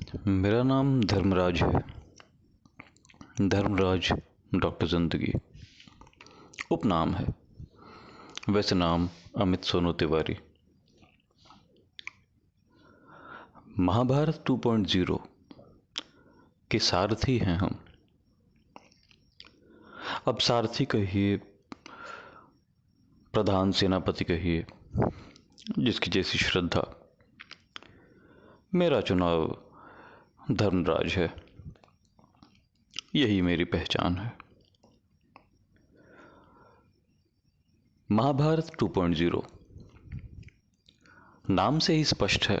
मेरा नाम धर्मराज है। धर्मराज डॉक्टर जिंदगी उपनाम है। वैसे नाम अमित सोनू तिवारी। महाभारत 2.0 के सारथी हैं हम। अब सारथी कहिए, प्रधान सेनापति कहिए, जिसकी जैसी श्रद्धा। मेरा चुनाव धर्मराज है, यही मेरी पहचान है। महाभारत 2.0 नाम से ही स्पष्ट है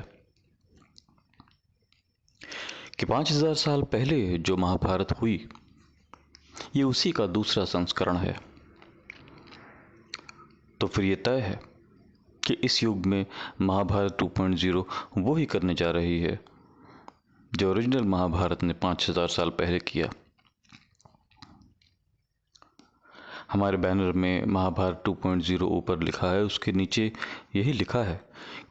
कि 5000 साल पहले जो महाभारत हुई, ये उसी का दूसरा संस्करण है। तो फिर ये तय है कि इस युग में महाभारत 2.0 वो ही करने जा रही है जो ओरिजिनल महाभारत ने 5000 साल पहले किया। हमारे बैनर में महाभारत 2.0 ऊपर लिखा है, उसके नीचे यही लिखा है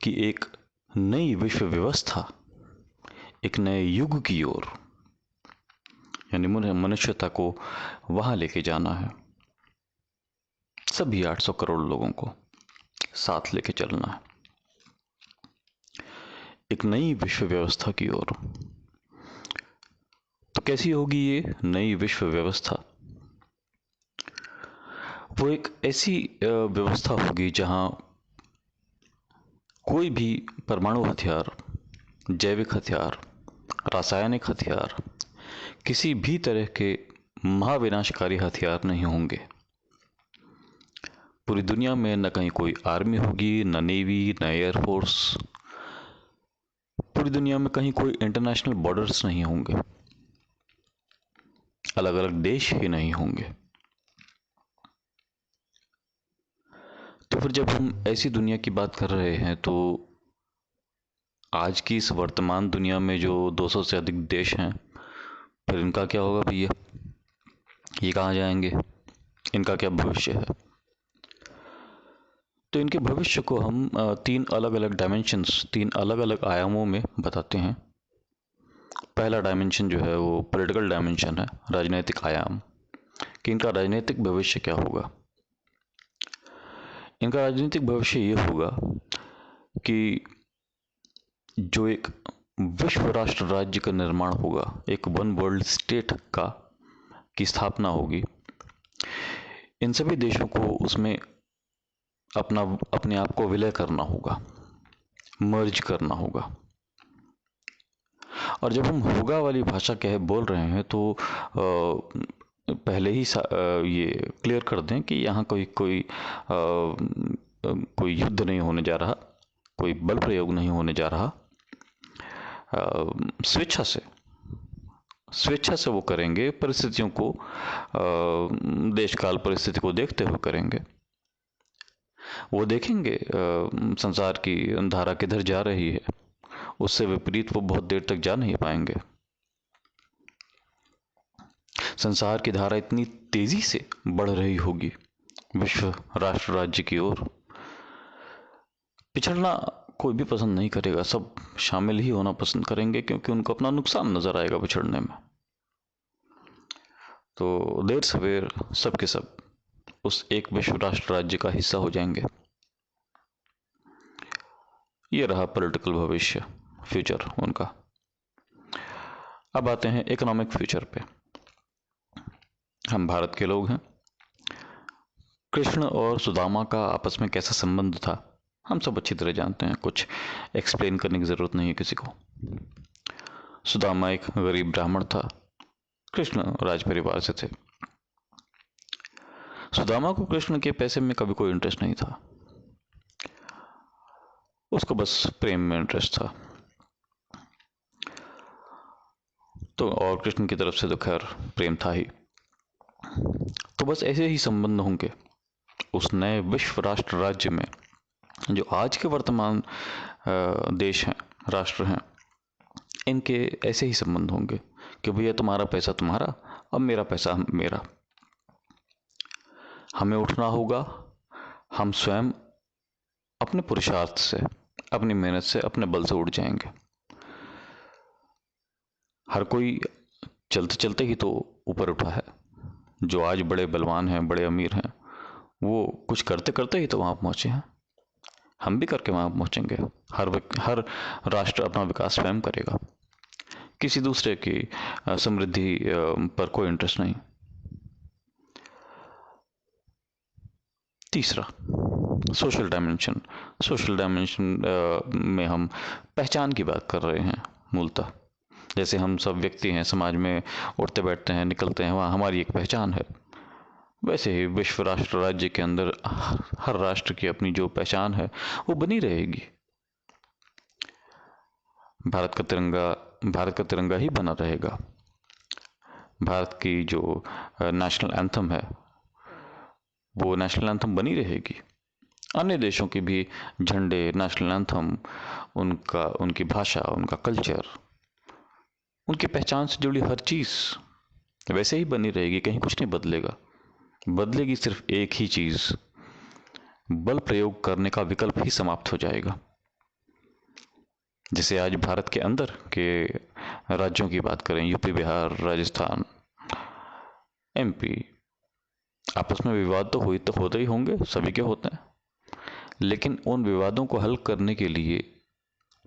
कि एक नई विश्व व्यवस्था, एक नए युग की ओर, यानी मनुष्यता को वहां लेके जाना है। सभी 800 करोड़ लोगों को साथ लेके चलना है एक नई विश्व व्यवस्था की ओर। तो कैसी होगी ये नई विश्व व्यवस्था? वो एक ऐसी व्यवस्था होगी जहां कोई भी परमाणु हथियार, जैविक हथियार, रासायनिक हथियार, किसी भी तरह के महाविनाशकारी हथियार नहीं होंगे। पूरी दुनिया में न कहीं कोई आर्मी होगी, न नेवी, न एयरफोर्स। पूरी दुनिया में कहीं कोई इंटरनेशनल बॉर्डर्स नहीं होंगे, अलग अलग देश ही नहीं होंगे। तो फिर जब हम ऐसी दुनिया की बात कर रहे हैं, तो आज की इस वर्तमान दुनिया में जो 200 से अधिक देश हैं, फिर इनका क्या होगा भैया? ये कहाँ जाएंगे? इनका क्या भविष्य है? तो इनके भविष्य को हम 3 अलग अलग डायमेंशंस, 3 अलग अलग आयामों में बताते हैं। पहला डायमेंशन जो है वो पॉलिटिकल डायमेंशन है, राजनीतिक आयाम, कि इनका राजनीतिक भविष्य क्या होगा। इनका राजनीतिक भविष्य ये होगा कि जो एक विश्व राष्ट्र राज्य का निर्माण होगा, एक वन वर्ल्ड स्टेट का की स्थापना होगी। इन सभी देशों को उसमें अपने आप को विलय करना होगा, मर्ज करना होगा। और जब हम होगा वाली भाषा बोल रहे हैं, तो पहले ही ये क्लियर कर दें कि यहाँ कोई युद्ध नहीं होने जा रहा, कोई बल प्रयोग नहीं होने जा रहा। स्वेच्छा से वो करेंगे, परिस्थितियों को, देश काल परिस्थिति को देखते हुए करेंगे। वो देखेंगे संसार की धारा किधर जा रही है, उससे विपरीत वो बहुत देर तक जा नहीं पाएंगे। संसार की धारा इतनी तेजी से बढ़ रही होगी विश्व राष्ट्र राज्य की ओर, पिछड़ना कोई भी पसंद नहीं करेगा, सब शामिल ही होना पसंद करेंगे, क्योंकि उनको अपना नुकसान नजर आएगा पिछड़ने में। तो देर सवेर सब के सब उस एक विश्व राष्ट्र राज्य का हिस्सा हो जाएंगे। ये रहा पॉलिटिकल भविष्य, फ्यूचर उनका। अब आते हैं इकोनॉमिक फ्यूचर पे। हम भारत के लोग हैं। कृष्ण और सुदामा का आपस में कैसा संबंध था, हम सब अच्छी तरह जानते हैं, कुछ एक्सप्लेन करने की जरूरत नहीं है किसी को। सुदामा एक गरीब ब्राह्मण था, कृष्ण राज परिवार से थे। सुदामा को कृष्ण के पैसे में कभी कोई इंटरेस्ट नहीं था, उसको बस प्रेम में इंटरेस्ट था। तो और कृष्ण की तरफ से तो खैर प्रेम था ही। तो बस ऐसे ही संबंध होंगे उस नए विश्व राष्ट्र राज्य में, जो आज के वर्तमान देश हैं, राष्ट्र हैं, इनके ऐसे ही संबंध होंगे कि भैया तुम्हारा पैसा तुम्हारा, अब मेरा पैसा मेरा। हमें उठना होगा, हम स्वयं अपने पुरुषार्थ से, अपनी मेहनत से, अपने बल से उठ जाएंगे। हर कोई चलते चलते ही तो ऊपर उठा है। जो आज बड़े बलवान हैं, बड़े अमीर हैं, वो कुछ करते करते ही तो वहां पहुंचे हैं। हम भी करके वहां पहुंचेंगे। हर राष्ट्र अपना विकास स्वयं करेगा। किसी दूसरे की समृद्धि पर कोई इंटरेस्ट नहीं। तीसरा, सोशल डायमेंशन। सोशल डायमेंशन में हम पहचान की बात कर रहे हैं मूलतः। जैसे हम सब व्यक्ति हैं, समाज में उठते बैठते हैं, निकलते हैं, वहाँ हमारी एक पहचान है। वैसे ही विश्व राष्ट्र राज्य के अंदर हर राष्ट्र की अपनी जो पहचान है वो बनी रहेगी। भारत का तिरंगा ही बना रहेगा। भारत की जो नेशनल एंथम है वो नेशनल एंथम बनी रहेगी। अन्य देशों की भी झंडे, नेशनल एंथम, उनकी भाषा, उनका कल्चर, उनकी पहचान से जुड़ी हर चीज वैसे ही बनी रहेगी। कहीं कुछ नहीं बदलेगा। बदलेगी सिर्फ एक ही चीज, बल प्रयोग करने का विकल्प ही समाप्त हो जाएगा। जैसे आज भारत के अंदर के राज्यों की बात करें, यूपी, बिहार, राजस्थान, एमपी, आपस में विवाद तो होते ही होंगे, सभी के होते हैं। लेकिन उन विवादों को हल करने के लिए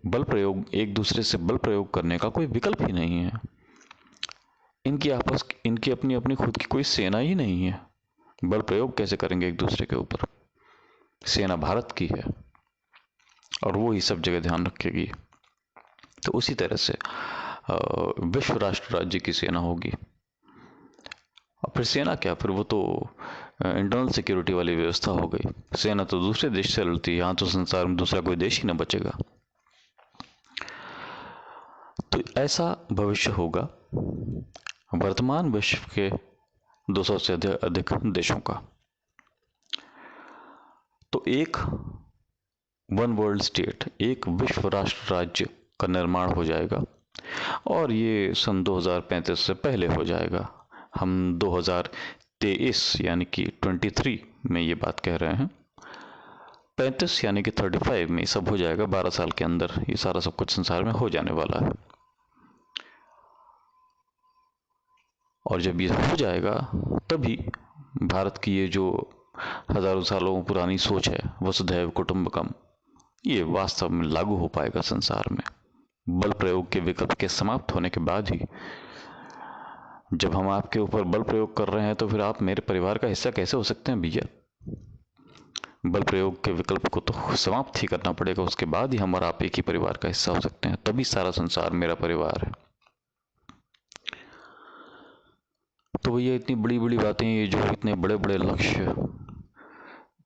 एक दूसरे से बल प्रयोग करने का कोई विकल्प ही नहीं है। इनकी अपनी अपनी खुद की कोई सेना ही नहीं है। बल प्रयोग कैसे करेंगे एक दूसरे के ऊपर? सेना भारत की है और वो ही सब जगह ध्यान रखेगी। तो उसी तरह से विश्व राष्ट्र राज्य की सेना होगी। और फिर सेना क्या, फिर वो तो इंटरनल सिक्योरिटी वाली व्यवस्था हो गई। सेना तो दूसरे देश से लड़ती है, यहाँ तो संसार में दूसरा कोई देश ही ना बचेगा। तो ऐसा भविष्य होगा वर्तमान विश्व के 200 से अधिक देशों का। तो एक वन वर्ल्ड स्टेट, एक विश्व राष्ट्र राज्य का निर्माण हो जाएगा और ये सन 2035 से पहले हो जाएगा। हम 2023 यानी कि 23 में ये बात कह रहे हैं। 35 यानी कि 35 में सब हो जाएगा। 12 साल के अंदर ये सारा सब कुछ संसार में हो जाने वाला है। और जब ये हो जाएगा तभी भारत की ये जो हजारों सालों पुरानी सोच है, वसुधैव कुटुंबकम, ये वास्तव में लागू हो पाएगा संसार में। बल प्रयोग के विकल्प के समाप्त होने के बाद ही। जब हम आपके ऊपर बल प्रयोग कर रहे हैं तो फिर आप मेरे परिवार का हिस्सा कैसे हो सकते हैं भैया? बल प्रयोग के विकल्प को तो समाप्त ही करना पड़ेगा, उसके बाद ही हम और आप एक ही परिवार का हिस्सा हो सकते हैं। तभी सारा संसार मेरा परिवार है। तो भैया इतनी बड़ी बड़ी बातें, ये जो इतने बड़े बड़े लक्ष्य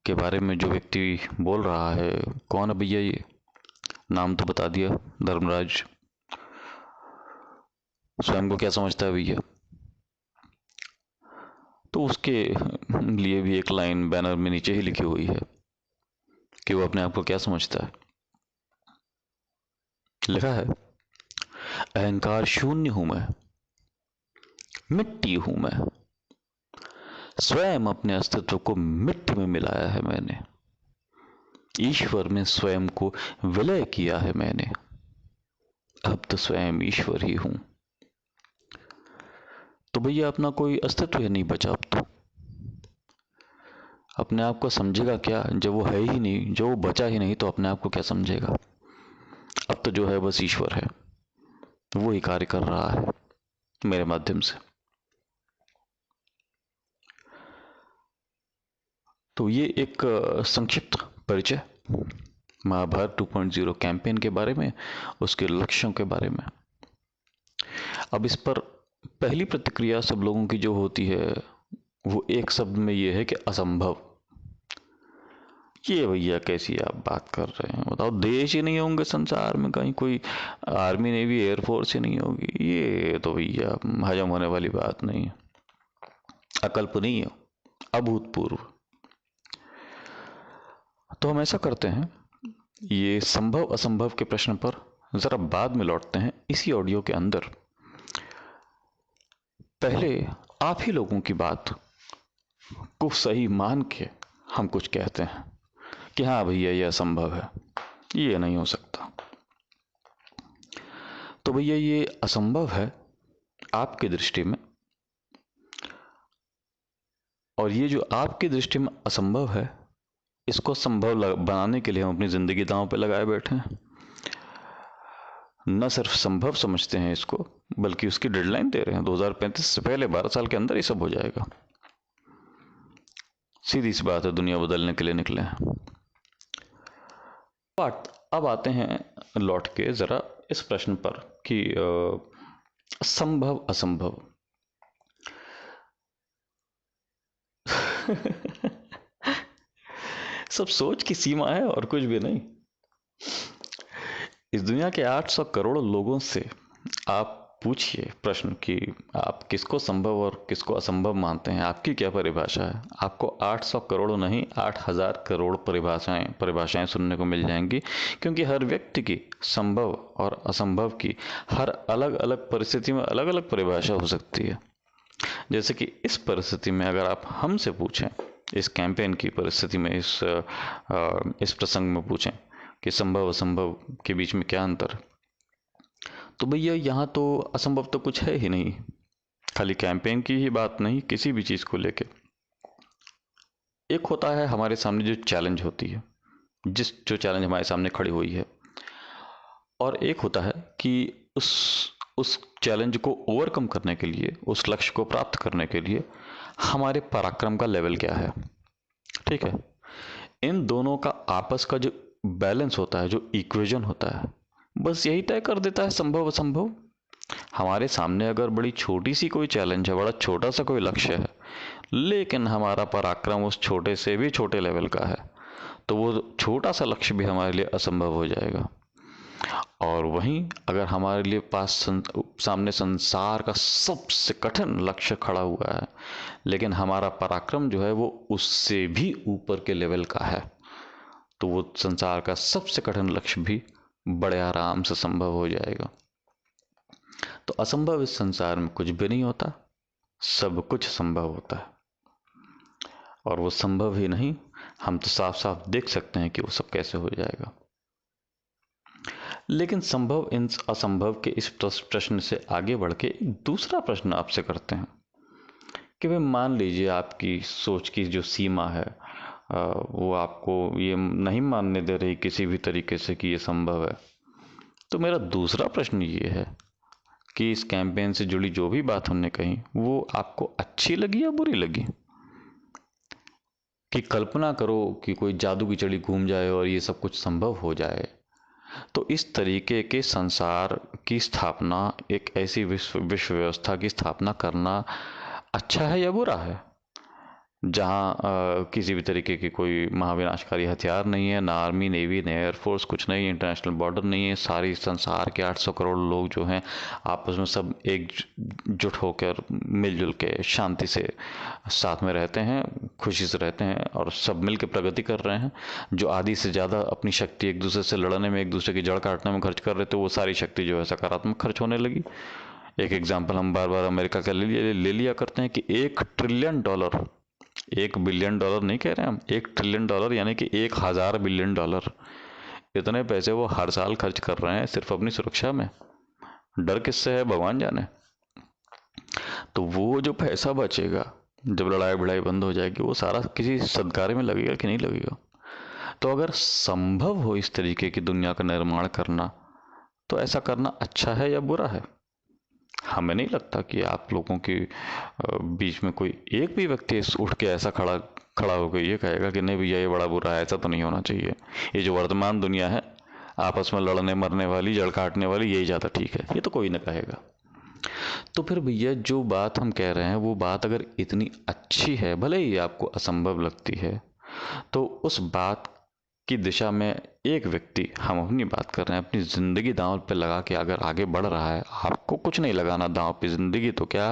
के बारे में जो व्यक्ति बोल रहा है, कौन है भैया ये? नाम तो बता दिया, धर्मराज। स्वयं को क्या समझता है भैया? तो उसके लिए भी एक लाइन बैनर में नीचे ही लिखी हुई है कि वो अपने आप को क्या समझता है। लिखा है, अहंकार शून्य हूं मैं, मिट्टी हूं मैं, स्वयं अपने अस्तित्व को मिट्टी में मिलाया है मैंने, ईश्वर में स्वयं को विलय किया है मैंने, अब तो स्वयं ईश्वर ही हूं। तो भैया अपना कोई अस्तित्व ही नहीं बचा। अब तो अपने आप को समझेगा क्या जब वो है ही नहीं, जो वो बचा ही नहीं, तो अपने आप को क्या समझेगा? अब तो जो है बस ईश्वर है, वो ही कार्य कर रहा है मेरे माध्यम से। तो ये एक संक्षिप्त परिचय महाभारत 2.0 कैंपेन के बारे में, उसके लक्ष्यों के बारे में। अब इस पर पहली प्रतिक्रिया सब लोगों की जो होती है वो एक शब्द में ये है कि असंभव। ये भैया कैसी आप बात कर रहे हैं? बताओ, देश ही नहीं होंगे संसार में कहीं, कोई आर्मी नेवी एयरफोर्स ही नहीं होगी? ये तो भैया हजम होने वाली बात नहीं है, अकल्पनीय, अभूतपूर्व। तो हम ऐसा करते हैं, ये संभव असंभव के प्रश्न पर जरा बाद में लौटते हैं इसी ऑडियो के अंदर। पहले आप ही लोगों की बात को सही मान के हम कुछ कहते हैं कि हाँ भैया ये असंभव है, ये नहीं हो सकता। तो भैया ये असंभव है आपकी दृष्टि में, और ये जो आपकी दृष्टि में असंभव है, इसको संभव बनाने के लिए हम अपनी जिंदगी दांव पे लगाए बैठे हैं। न सिर्फ संभव समझते हैं इसको, बल्कि उसकी डेडलाइन दे रहे हैं 2035 से पहले 12 साल के अंदर ये सब हो जाएगा। सीधी सी बात है, दुनिया बदलने के लिए निकले हैं। अब आते हैं लौट के जरा इस प्रश्न पर कि संभव असंभव सब सोच की सीमा है और कुछ भी नहीं। इस दुनिया के 800 करोड़ लोगों से आप पूछिए प्रश्न कि आप किसको संभव और किसको असंभव मानते हैं, आपकी क्या परिभाषा है। आपको 800 करोड़ नहीं 8000 करोड़ परिभाषाएं सुनने को मिल जाएंगी, क्योंकि हर व्यक्ति की संभव और असंभव की हर अलग अलग परिस्थिति में अलग अलग परिभाषा हो सकती है। जैसे कि इस परिस्थिति में अगर आप हमसे पूछें, इस कैंपेन की परिस्थिति में, इस प्रसंग में पूछें कि संभव असंभव के बीच में क्या अंतर है, तो भैया यहाँ तो असंभव तो कुछ है ही नहीं। खाली कैंपेन की ही बात नहीं, किसी भी चीज़ को लेके एक होता है हमारे सामने जो चैलेंज होती है, जो चैलेंज हमारे सामने खड़ी हुई है, और एक होता है कि उस चैलेंज को ओवरकम करने के लिए, उस लक्ष्य को प्राप्त करने के लिए हमारे पराक्रम का लेवल क्या है। ठीक है, इन दोनों का आपस का जो बैलेंस होता है, जो इक्वेशन होता है, बस यही तय कर देता है संभव असंभव। हमारे सामने अगर बड़ी छोटी सी कोई चैलेंज है, बड़ा छोटा सा कोई लक्ष्य है, लेकिन हमारा पराक्रम उस छोटे से भी छोटे लेवल का है, तो वो छोटा सा लक्ष्य भी हमारे लिए असंभव हो जाएगा। और वहीं अगर हमारे लिए सामने संसार का सबसे कठिन लक्ष्य खड़ा हुआ है, लेकिन हमारा पराक्रम जो है वो उससे भी ऊपर के लेवल का है, तो वो संसार का सबसे कठिन लक्ष्य भी बड़े आराम से संभव हो जाएगा। तो असंभव इस संसार में कुछ भी नहीं होता, सब कुछ संभव होता है। और वो संभव ही नहीं, हम तो साफ साफ देख सकते हैं कि वो सब कैसे हो जाएगा। लेकिन संभव इन असंभव के इस प्रश्न से आगे बढ़ के दूसरा प्रश्न आपसे करते हैं कि भाई मान लीजिए आपकी सोच की जो सीमा है वो आपको ये नहीं मानने दे रही किसी भी तरीके से कि ये संभव है। तो मेरा दूसरा प्रश्न ये है कि इस कैंपेन से जुड़ी जो भी बात हमने कही वो आपको अच्छी लगी या बुरी लगी। कि कल्पना करो कि कोई जादू की चड़ी घूम जाए और ये सब कुछ संभव हो जाए, तो इस तरीके के संसार की स्थापना, एक ऐसी विश्व व्यवस्था की स्थापना करना अच्छा है या बुरा है, जहाँ किसी भी तरीके की कोई महाविनाशकारी हथियार नहीं है, ना आर्मी नेवी ना एयरफोर्स, कुछ नहीं, इंटरनेशनल बॉर्डर नहीं है, सारी संसार के 800 करोड़ लोग जो हैं आपस में सब एकजुट होकर मिलजुल के शांति से साथ में रहते हैं, खुशी से रहते हैं और सब मिल के प्रगति कर रहे हैं। जो आधी से ज़्यादा अपनी शक्ति एक दूसरे से लड़ने में, एक दूसरे की जड़ काटने में खर्च कर रहे थे, वो सारी शक्ति जो है सकारात्मक खर्च होने लगी। एक एग्जाम्पल हम बार बार अमेरिका का ले लिया करते हैं कि $1 ट्रिलियन, $1 बिलियन नहीं कह रहे हम, $1 ट्रिलियन यानी कि 1000 बिलियन डॉलर, इतने पैसे वो हर साल खर्च कर रहे हैं सिर्फ अपनी सुरक्षा में। डर किससे है भगवान जाने। तो वो जो पैसा बचेगा जब लड़ाई भिड़ाई बंद हो जाएगी, वो सारा किसी सदकार्य में लगेगा कि नहीं लगेगा। तो अगर संभव हो इस तरीके की दुनिया का निर्माण करना, तो ऐसा करना अच्छा है या बुरा है। हमें नहीं लगता कि आप लोगों के बीच में कोई एक भी व्यक्ति उठ के ऐसा खड़ा होकर ये कहेगा कि नहीं भैया ये बड़ा बुरा है, ऐसा तो नहीं होना चाहिए, ये जो वर्तमान दुनिया है आपस में लड़ने मरने वाली, जड़ काटने वाली, यही ज़्यादा ठीक है, ये तो कोई ना कहेगा। तो फिर भैया जो बात हम कह रहे हैं वो बात अगर इतनी अच्छी है, भले ही आपको असंभव लगती है, तो उस बात की दिशा में एक व्यक्ति, हम अपनी बात कर रहे हैं, अपनी ज़िंदगी दांव पे लगा के अगर आगे बढ़ रहा है, आपको कुछ नहीं लगाना दांव पे ज़िंदगी, तो क्या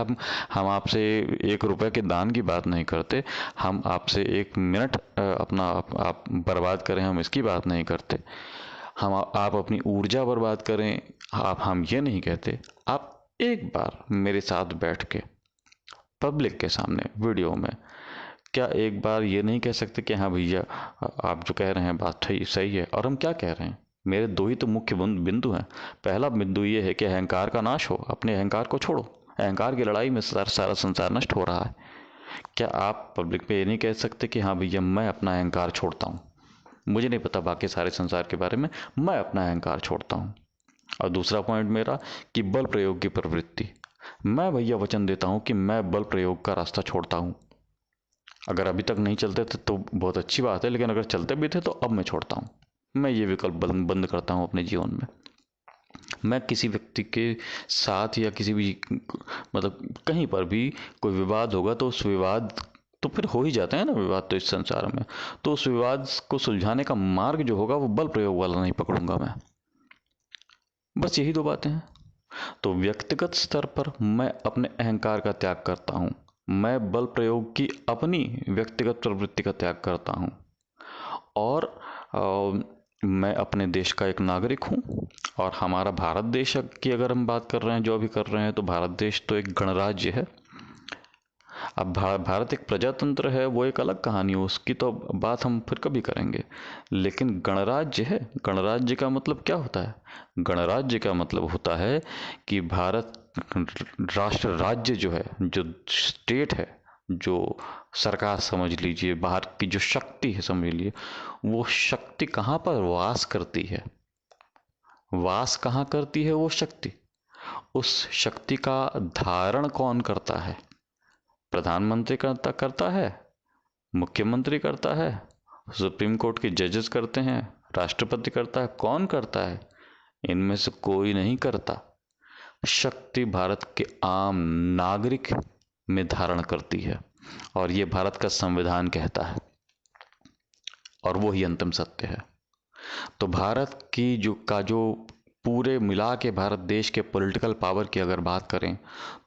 हम आपसे $1 के दान की बात नहीं करते, हम आपसे 1 मिनट अपना आप बर्बाद करें, हम इसकी बात नहीं करते, आप अपनी ऊर्जा बर्बाद करें, हम ये नहीं कहते। आप एक बार मेरे साथ बैठ के पब्लिक के सामने वीडियो में, क्या एक बार ये नहीं कह सकते कि हाँ भैया आप जो कह रहे हैं बात सही है, और हम क्या कह रहे हैं। मेरे 2 ही तो मुख्य बिंदु हैं। पहला बिंदु ये है कि अहंकार का नाश हो, अपने अहंकार को छोड़ो, अहंकार की लड़ाई में सारा संसार नष्ट हो रहा है। क्या आप पब्लिक पे ये नहीं कह सकते कि हाँ भैया मैं अपना अहंकार छोड़ता हूँ, मुझे नहीं पता बाकी सारे संसार के बारे में, मैं अपना अहंकार छोड़ता हूँ। और दूसरा पॉइंट मेरा कि बल प्रयोग की प्रवृत्ति, मैं भैया वचन देता हूँ कि मैं बल प्रयोग का रास्ता छोड़ता हूँ। अगर अभी तक नहीं चलते थे तो बहुत अच्छी बात है, लेकिन अगर चलते भी थे तो अब मैं छोड़ता हूँ। मैं ये विकल्प बंद करता हूँ अपने जीवन में। मैं किसी व्यक्ति के साथ या किसी भी मतलब कहीं पर भी कोई विवाद होगा तो उस विवाद तो फिर हो ही जाते हैं ना विवाद तो इस संसार में, तो उस विवाद को सुलझाने का मार्ग जो होगा वो बल प्रयोग वाला नहीं पकड़ूंगा मैं। बस यही दो बातें हैं। तो व्यक्तिगत स्तर पर मैं अपने अहंकार का त्याग करता हूँ, मैं बल प्रयोग की अपनी व्यक्तिगत प्रवृत्ति का त्याग करता हूँ, और मैं अपने देश का एक नागरिक हूँ। और हमारा भारत देश की अगर हम बात कर रहे हैं, जो अभी कर रहे हैं, तो भारत देश तो एक गणराज्य है। अब भारत एक प्रजातंत्र है, वो एक अलग कहानी है, उसकी तो बात हम फिर कभी करेंगे। लेकिन गणराज्य है। गणराज्य का मतलब क्या होता है? गणराज्य का मतलब होता है कि भारत राष्ट्र राज्य जो है, जो स्टेट है, जो सरकार समझ लीजिए, बाहर की जो शक्ति है समझ लीजिए, वो शक्ति कहाँ पर वास करती है, वास कहाँ करती है वो शक्ति, उस शक्ति का धारण कौन करता है? प्रधानमंत्री करता है, मुख्यमंत्री करता है, सुप्रीम कोर्ट के जजेस करते हैं, राष्ट्रपति करता है, कौन करता है? इनमें से कोई नहीं करता। शक्ति भारत के आम नागरिक में धारण करती है, और ये भारत का संविधान कहता है, और वो ही अंतिम सत्य है। तो भारत की जो पूरे मिला के भारत देश के पॉलिटिकल पावर की अगर बात करें,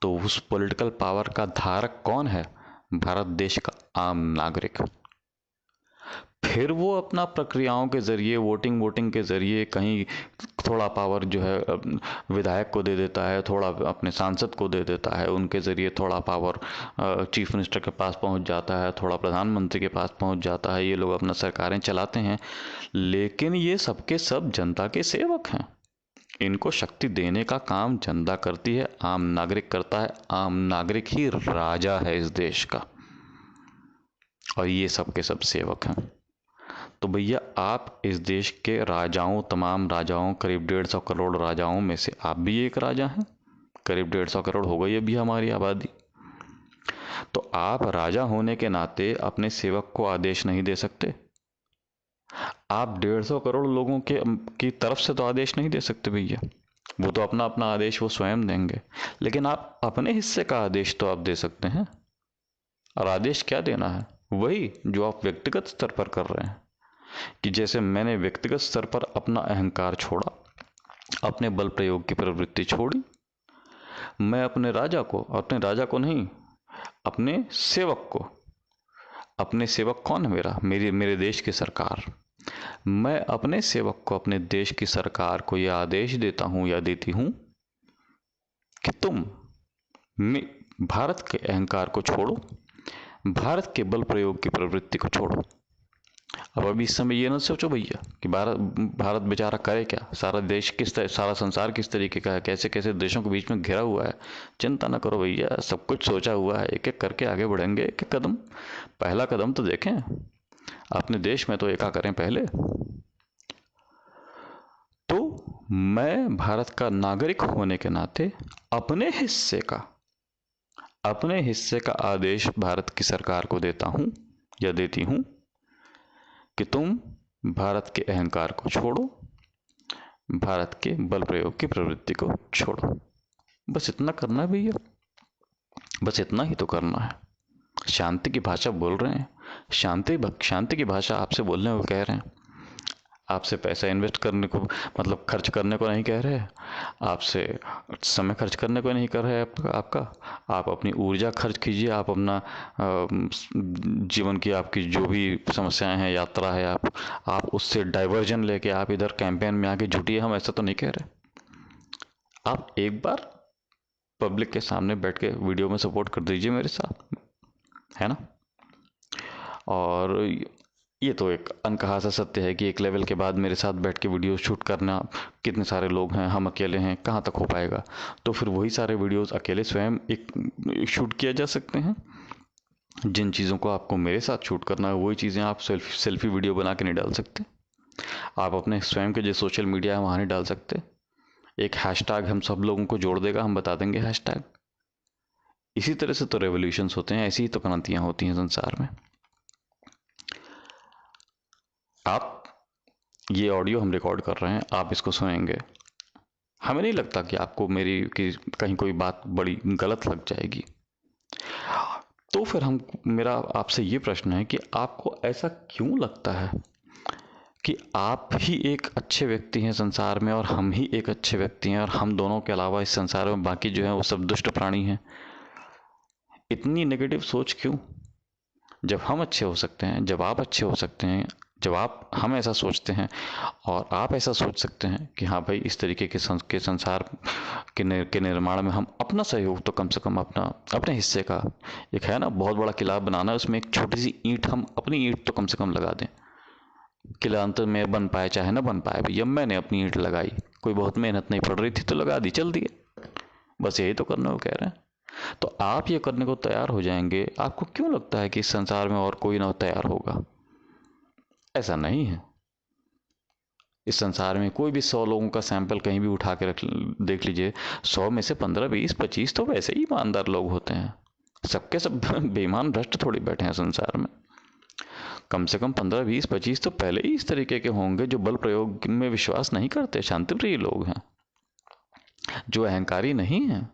तो उस पॉलिटिकल पावर का धारक कौन है? भारत देश का आम नागरिक। फिर वो अपना प्रक्रियाओं के जरिए, वोटिंग के जरिए कहीं थोड़ा पावर जो है विधायक को दे देता है, थोड़ा अपने सांसद को दे देता है, उनके जरिए थोड़ा पावर चीफ मिनिस्टर के पास पहुंच जाता है, थोड़ा प्रधानमंत्री के पास पहुंच जाता है, ये लोग अपना सरकारें चलाते हैं। लेकिन ये सबके सब जनता के सेवक हैं। इनको शक्ति देने का काम जनता करती है, आम नागरिक करता है। आम नागरिक ही राजा है इस देश का, और ये सबके सब सेवक हैं। तो भैया आप इस देश के राजाओं, तमाम राजाओं, करीब 150 करोड़ राजाओं में से आप भी एक राजा हैं। करीब 150 करोड़ हो गई अभी हमारी आबादी। तो आप राजा होने के नाते अपने सेवक को आदेश नहीं दे सकते। आप 150 करोड़ लोगों की तरफ से तो आदेश नहीं दे सकते भैया, वो तो अपना अपना आदेश वो स्वयं देंगे। लेकिन आप अपने हिस्से का आदेश तो आप दे सकते हैं। और आदेश क्या देना है? वही जो आप व्यक्तिगत स्तर पर कर रहे हैं, कि जैसे मैंने व्यक्तिगत स्तर पर अपना अहंकार छोड़ा, अपने बल प्रयोग की प्रवृत्ति छोड़ी, मैं अपने राजा को नहीं, अपने सेवक को, अपने सेवक कौन है? मेरे देश की सरकार। मैं अपने सेवक को, अपने देश की सरकार को यह आदेश देता हूं या देती हूं कि तुम भारत के अहंकार को छोड़ो, भारत के बल प्रयोग की प्रवृत्ति को छोड़ो। अब अभी इस समय ये ना सोचो भैया कि भारत भारत बेचारा करे क्या, सारा देश सारा संसार किस तरीके का है, कैसे कैसे देशों के बीच में घिरा हुआ है। चिंता ना करो भैया, सब कुछ सोचा हुआ है, एक एक करके आगे बढ़ेंगे, एक एक कदम। पहला कदम तो देखें, अपने देश में तो एका करें पहले। तो मैं भारत का नागरिक होने के नाते अपने हिस्से का आदेश भारत की सरकार को देता हूं या देती हूं कि तुम भारत के अहंकार को छोड़ो, भारत के बल प्रयोग की प्रवृत्ति को छोड़ो। बस इतना करना है भैया, बस इतना ही तो करना है। शांति की भाषा बोल रहे हैं, शांति की भाषा आपसे बोलने को कह रहे हैं। आपसे पैसा इन्वेस्ट करने को, मतलब खर्च करने को नहीं कह रहे, आपसे समय खर्च करने को नहीं कर रहे आपका। आप अपनी ऊर्जा खर्च कीजिए, आप अपना जीवन की आपकी जो भी समस्याएं हैं, यात्रा है, आप उससे डाइवर्जन लेके आप इधर कैंपेन में आके जुटिए। हम ऐसा तो नहीं कह रहे। आप एक बार पब्लिक के सामने बैठ के वीडियो में सपोर्ट कर दीजिए मेरे साथ, है ना। और ये तो एक अनकहा सा सत्य है कि एक लेवल के बाद मेरे साथ बैठ के वीडियो शूट करना, कितने सारे लोग हैं, हम अकेले हैं, कहाँ तक हो पाएगा। तो फिर वही सारे वीडियोस अकेले स्वयं एक शूट किया जा सकते हैं। जिन चीज़ों को आपको मेरे साथ शूट करना है वही चीज़ें आप सेल्फी वीडियो बना के नहीं डाल सकते। आप अपने स्वयं के जो सोशल मीडिया है वहाँ नहीं डाल सकते। एक हैशटैग हम सब लोगों को जोड़ देगा, हम बता देंगे हैशटैग। इसी तरह से तो रेवोल्यूशंस होते हैं, ऐसी ही तो क्रांतियाँ होती हैं संसार में। आप, ये ऑडियो हम रिकॉर्ड कर रहे हैं, आप इसको सुनेंगे, हमें नहीं लगता कि आपको मेरी कि कहीं कोई बात बड़ी गलत लग जाएगी। तो फिर हम, मेरा आपसे ये प्रश्न है कि आपको ऐसा क्यों लगता है कि आप ही एक अच्छे व्यक्ति हैं संसार में और हम ही एक अच्छे व्यक्ति हैं, और हम दोनों के अलावा इस संसार में बाकी जो है वो सब दुष्ट प्राणी हैं। इतनी नेगेटिव सोच क्यों? जब हम अच्छे हो सकते हैं, जब आप अच्छे हो सकते हैं, जब आप, हम ऐसा सोचते हैं और आप ऐसा सोच सकते हैं कि हाँ भाई इस तरीके के संसार के निर्माण में हम अपना सहयोग तो कम से कम अपना अपने हिस्से का, एक है ना बहुत बड़ा किला बनाना है, उसमें एक छोटी सी ईंट, हम अपनी ईंट तो कम से कम लगा दें। किला अंत में बन पाए चाहे ना बन पाए, भैया मैंने अपनी ईंट लगाई, कोई बहुत मेहनत नहीं पड़ रही थी तो लगा दी, चल दिए। बस यही तो करने को कह रहे हैं। तो आप ये करने को तैयार हो जाएंगे, आपको क्यों लगता है कि इस संसार में और कोई ना तैयार होगा? ऐसा नहीं है। इस संसार में कोई भी 100 लोगों का सैंपल कहीं भी उठा के रख देख लीजिए, 100 में से 15, 20, 25 तो वैसे ही ईमानदार लोग होते हैं। सबके सब बेईमान भ्रष्ट थोड़ी बैठे हैं संसार में। कम से कम 15, 20, 25 तो पहले ही इस तरीके के होंगे जो बल प्रयोग में विश्वास नहीं करते, शांतिप्रिय लोग हैं, जो अहंकारी नहीं हैं।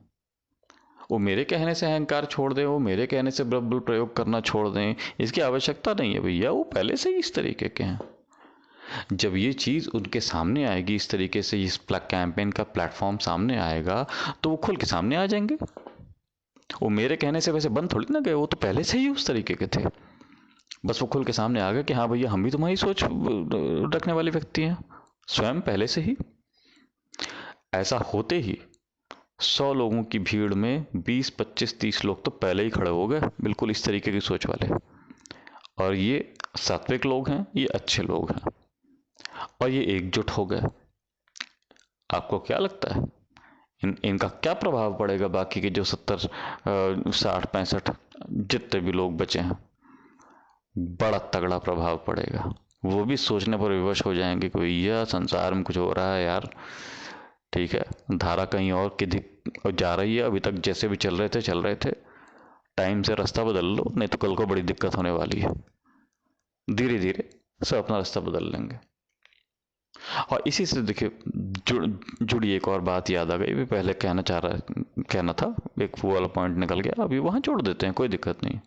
वो मेरे कहने से अहंकार छोड़ दें, वो मेरे कहने से बल प्रयोग करना छोड़ दें, इसकी आवश्यकता नहीं है भैया, वो पहले से ही इस तरीके के हैं। जब ये चीज़ उनके सामने आएगी, इस तरीके से इस कैंपेन का प्लेटफॉर्म सामने आएगा, तो वो खुल के सामने आ जाएंगे। वो मेरे कहने से वैसे बंद थोड़ी ना गए, वो तो पहले से ही उस तरीके के थे। बस वो खुल के सामने आ गए कि हाँ भैया हम भी तुम्हारी सोच रखने वाले व्यक्ति हैं, स्वयं पहले से ही। ऐसा होते ही 100 लोगों की भीड़ में 20, 25, 30 लोग तो पहले ही खड़े हो गए बिल्कुल इस तरीके की सोच वाले। और ये सात्विक लोग हैं, ये अच्छे लोग हैं, और ये एकजुट हो गए। आपको क्या लगता है इनका क्या प्रभाव पड़ेगा बाकी के जो 70, 60, 65 जितने भी लोग बचे हैं? बड़ा तगड़ा प्रभाव पड़ेगा। वो भी सोचने पर विवश हो जाएंगे कि भैया संसार में कुछ हो रहा है यार। ठीक है, धारा कहीं और की जा रही है, अभी तक जैसे भी चल रहे थे, टाइम से रास्ता बदल लो, नहीं तो कल को बड़ी दिक्कत होने वाली है। धीरे धीरे सब अपना रास्ता बदल लेंगे। और इसी से देखिए जुड़ी एक और बात याद आ गई, भी पहले कहना था, एक वो वाला पॉइंट निकल गया, अभी वहां जोड़ देते हैं, कोई दिक्कत नहीं।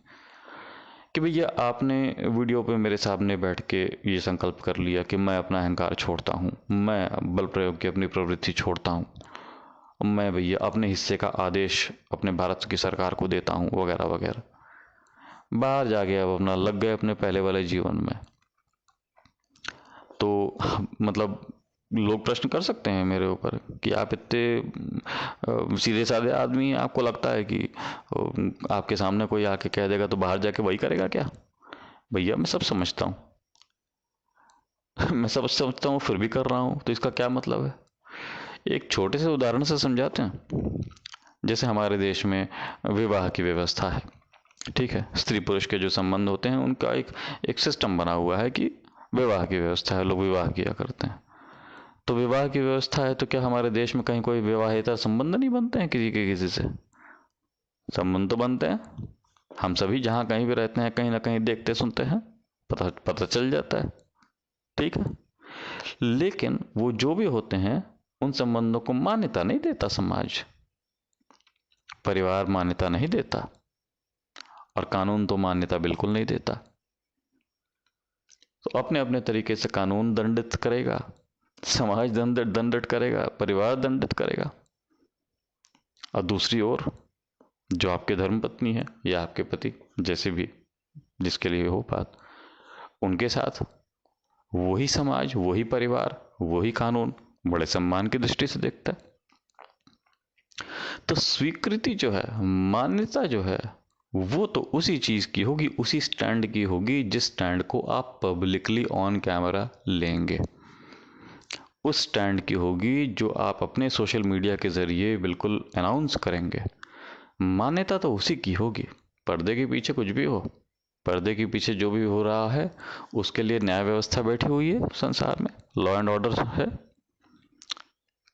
कि भैया आपने वीडियो पे मेरे सामने बैठ के ये संकल्प कर लिया कि मैं अपना अहंकार छोड़ता हूँ, मैं बल प्रयोग की अपनी प्रवृत्ति छोड़ता हूँ, मैं भैया अपने हिस्से का आदेश अपने भारत की सरकार को देता हूँ, वगैरह वगैरह। बाहर जाके अब अपना लग गए अपने पहले वाले जीवन में। तो मतलब लोग प्रश्न कर सकते हैं मेरे ऊपर कि आप इतने सीधे साधे आदमी हैं, आपको लगता है कि आपके सामने कोई आके कह देगा तो बाहर जाके वही करेगा क्या? भैया मैं सब समझता हूँ मैं सब समझता हूँ, फिर भी कर रहा हूँ, तो इसका क्या मतलब है? एक छोटे से उदाहरण से समझाते हैं। जैसे हमारे देश में विवाह की व्यवस्था है, ठीक है, स्त्री पुरुष के जो संबंध होते हैं उनका एक एक सिस्टम बना हुआ है कि विवाह की व्यवस्था है, लोग विवाह किया करते हैं। तो विवाह की व्यवस्था है तो क्या हमारे देश में कहीं कोई विवाहेतर संबंध नहीं बनते हैं किसी के किसी से? संबंध तो बनते हैं। हम सभी जहाँ कहीं भी रहते हैं कहीं ना कहीं देखते सुनते हैं, पता पता चल जाता है, ठीक है। लेकिन वो जो भी होते हैं उन संबंधों को मान्यता नहीं देता समाज, परिवार मान्यता नहीं देता, और कानून तो मान्यता बिल्कुल नहीं देता। तो अपने अपने तरीके से कानून दंडित करेगा, समाज दंडित करेगा, परिवार दंडित करेगा। और दूसरी ओर जो आपके धर्म पत्नी है या आपके पति, जैसे भी जिसके लिए हो बात, उनके साथ वही समाज, वही परिवार, वही कानून बड़े सम्मान की दृष्टि से देखता है। तो स्वीकृति जो है, मान्यता जो है, वो तो उसी चीज़ की होगी, उसी स्टैंड की होगी जिस स्टैंड को आप पब्लिकली ऑन कैमरा लेंगे। उस स्टैंड की होगी जो आप अपने सोशल मीडिया के ज़रिए बिल्कुल अनाउंस करेंगे। मान्यता तो उसी की होगी। पर्दे के पीछे कुछ भी हो, पर्दे के पीछे जो भी हो रहा है उसके लिए न्याय व्यवस्था बैठी हुई है संसार में, लॉ एंड ऑर्डर है।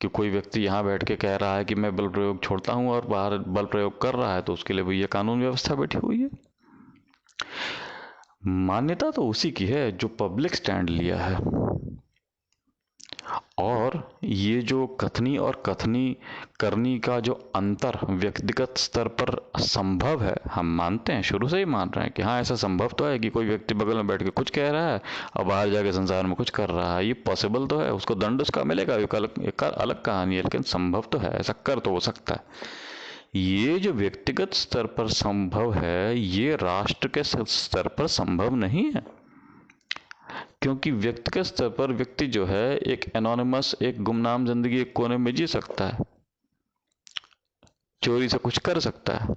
कि कोई व्यक्ति यहाँ बैठ के कह रहा है कि मैं बल प्रयोग छोड़ता हूँ और बाहर बल प्रयोग कर रहा है, तो उसके लिए भैया कानून व्यवस्था बैठी हुई है। मान्यता तो उसी की है जो पब्लिक स्टैंड लिया है। और ये जो कथनी और कथनी करनी का जो अंतर व्यक्तिगत स्तर पर संभव है, हम मानते हैं, शुरू से ही मान रहे हैं कि हाँ ऐसा संभव तो है कि कोई व्यक्ति बगल में बैठ के कुछ कह रहा है और बाहर जाके संसार में कुछ कर रहा है, ये पॉसिबल तो है। उसको दंड उसका मिलेगा, एक अलग कहानी है, लेकिन संभव तो है, ऐसा कर तो हो सकता है। ये जो व्यक्तिगत स्तर पर संभव है, ये राष्ट्र के स्तर पर संभव नहीं है। क्योंकि व्यक्तिगत स्तर पर व्यक्ति जो है एक एनोनिमस, एक गुमनाम जिंदगी एक कोने में जी सकता है, चोरी से कुछ कर सकता है।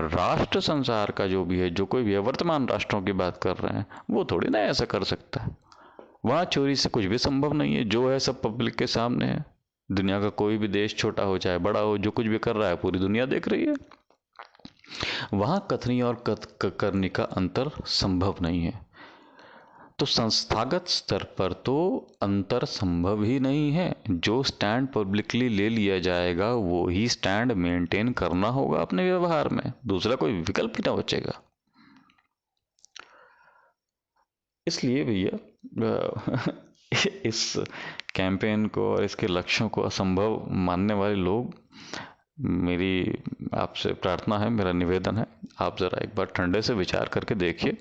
राष्ट्र संसार का जो भी है, जो कोई भी है, वर्तमान राष्ट्रों की बात कर रहे हैं, वो थोड़ी ना ऐसा कर सकता है। वहां चोरी से कुछ भी संभव नहीं है, जो है सब पब्लिक के सामने है। दुनिया का कोई भी देश, छोटा हो चाहे बड़ा हो, जो कुछ भी कर रहा है पूरी दुनिया देख रही है। वहां कथनी और करनी का अंतर संभव नहीं है। तो संस्थागत स्तर पर तो अंतर संभव ही नहीं है। जो स्टैंड पब्लिकली ले लिया जाएगा वो ही स्टैंड मेंटेन करना होगा अपने व्यवहार में, दूसरा कोई विकल्प ही ना बचेगा। इसलिए भैया इस कैंपेन को और इसके लक्ष्यों को असंभव मानने वाले लोग, मेरी आपसे प्रार्थना है, मेरा निवेदन है, आप ज़रा एक बार ठंडे से विचार करके देखिए।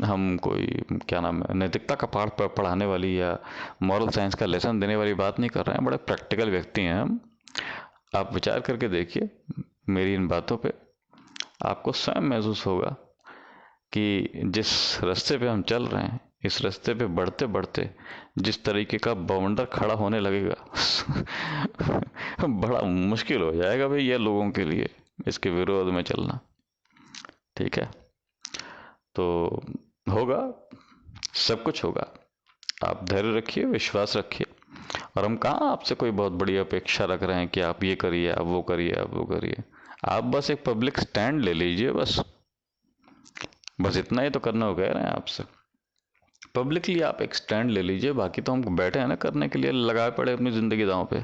हम कोई क्या नाम है नैतिकता का पाठ पढ़ाने वाली या मॉरल साइंस का लेसन देने वाली बात नहीं कर रहे हैं, बड़े प्रैक्टिकल व्यक्ति हैं हम। आप विचार करके देखिए मेरी इन बातों पे, आपको स्वयं महसूस होगा कि जिस रास्ते पे हम चल रहे हैं, इस रास्ते पे बढ़ते बढ़ते जिस तरीके का बवंडर खड़ा होने लगेगा बड़ा मुश्किल हो जाएगा भाई ये लोगों के लिए इसके विरोध में चलना। ठीक है, तो होगा, सब कुछ होगा। आप धैर्य रखिए, विश्वास रखिए। और हम कहाँ आपसे कोई बहुत बड़ी अपेक्षा रख रहे हैं कि आप ये करिए, आप वो करिए, आप वो करिए। आप बस एक पब्लिक स्टैंड ले लीजिए, बस इतना ही तो करना हो, कह रहे हैं आपसे। पब्लिकली आप एक स्टैंड ले लीजिए, बाकी तो हम बैठे हैं ना करने के लिए, लगाए पड़े अपनी जिंदगी दांव पे।